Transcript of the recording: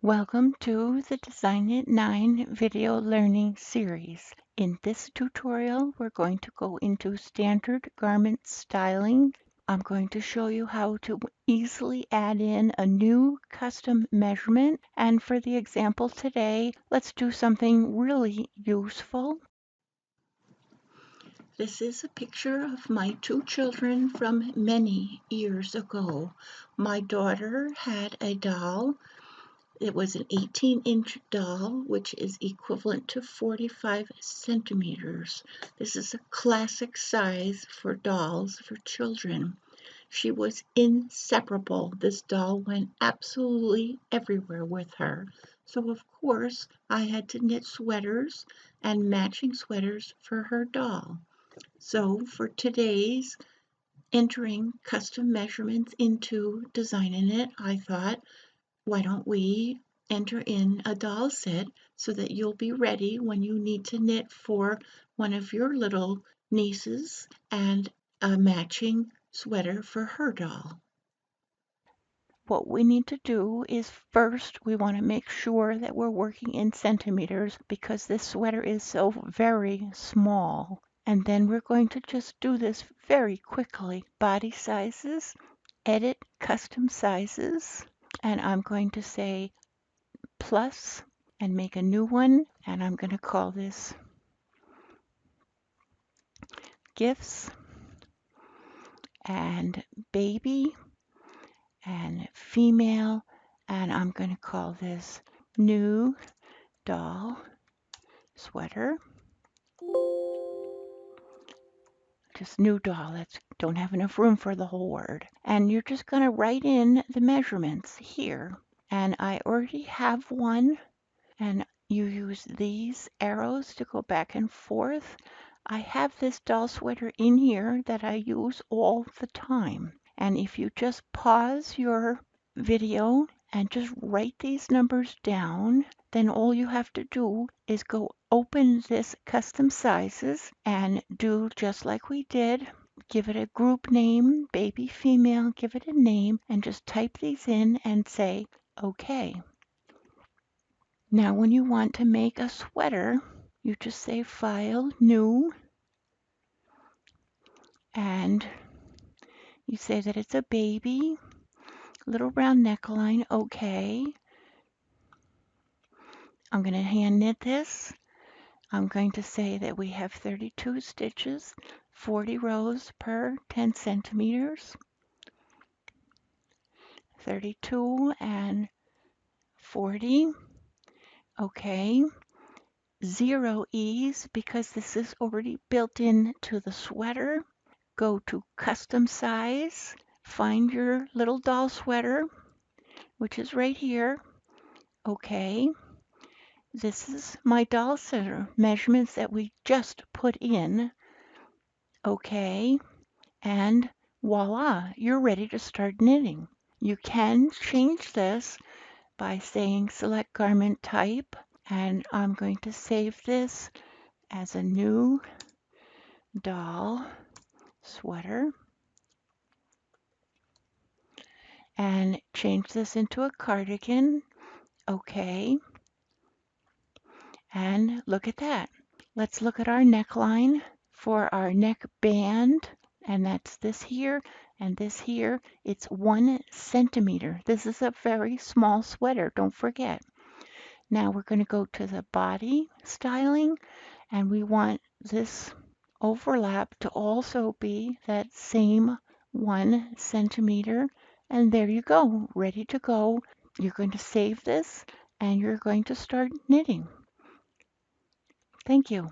Welcome to the DesignaKnit 9 video learning series. In this tutorial, we're going to go into standard garment styling. I'm going to show you how to easily add in a new custom measurement. And for the example today, let's do something really useful. This is a picture of my two children from many years ago. My daughter had a doll. It was an 18-inch doll, which is equivalent to 45 centimeters. This is a classic size for dolls for children. She was inseparable. This doll went absolutely everywhere with her. So, of course, I had to knit sweaters and matching sweaters for her doll. So, for today's entering custom measurements into DesignaKnit, I thought, why don't we enter in a doll set so that you'll be ready when you need to knit for one of your little nieces and a matching sweater for her doll. What we need to do is first we want to make sure that we're working in centimeters because this sweater is so very small. And then we're going to just do this very quickly. Body sizes, edit custom sizes, and I'm going to say plus and make a new one, and I'm going to call this gifts and baby and female, and I'm going to call this new doll sweater. Just new doll. That's don't have enough room for the whole word. And you're just going to write in the measurements here. And I already have one, and you use these arrows to go back and forth. I have this doll sweater in here that I use all the time. And if you just pause your video and just write these numbers down, then all you have to do is go open this custom sizes and do just like we did. Give it a group name, baby, female, give it a name, and just type these in and say, okay. Now, when you want to make a sweater, you just say File, New, and you say that it's a baby, little round neckline, okay. I'm going to hand knit this. I'm going to say that we have 32 stitches, 40 rows per 10 centimeters, 32 and 40, okay. 0 ease because this is already built into the sweater. Go to custom size, find your little doll sweater, which is right here. Okay, this is my doll sweater measurements that we just put in. Okay, and voila, you're ready to start knitting. You can change this by saying select garment type, and I'm going to save this as a new doll sweater and change this into a cardigan. Okay. And look at that. Let's look at our neckline for our neck band. And that's this here and this here. It's 1 centimeter. This is a very small sweater. Don't forget. Now we're going to go to the body styling. And we want this overlap to also be that same 1 centimeter. And there you go, ready to go. You're going to save this and you're going to start knitting. Thank you.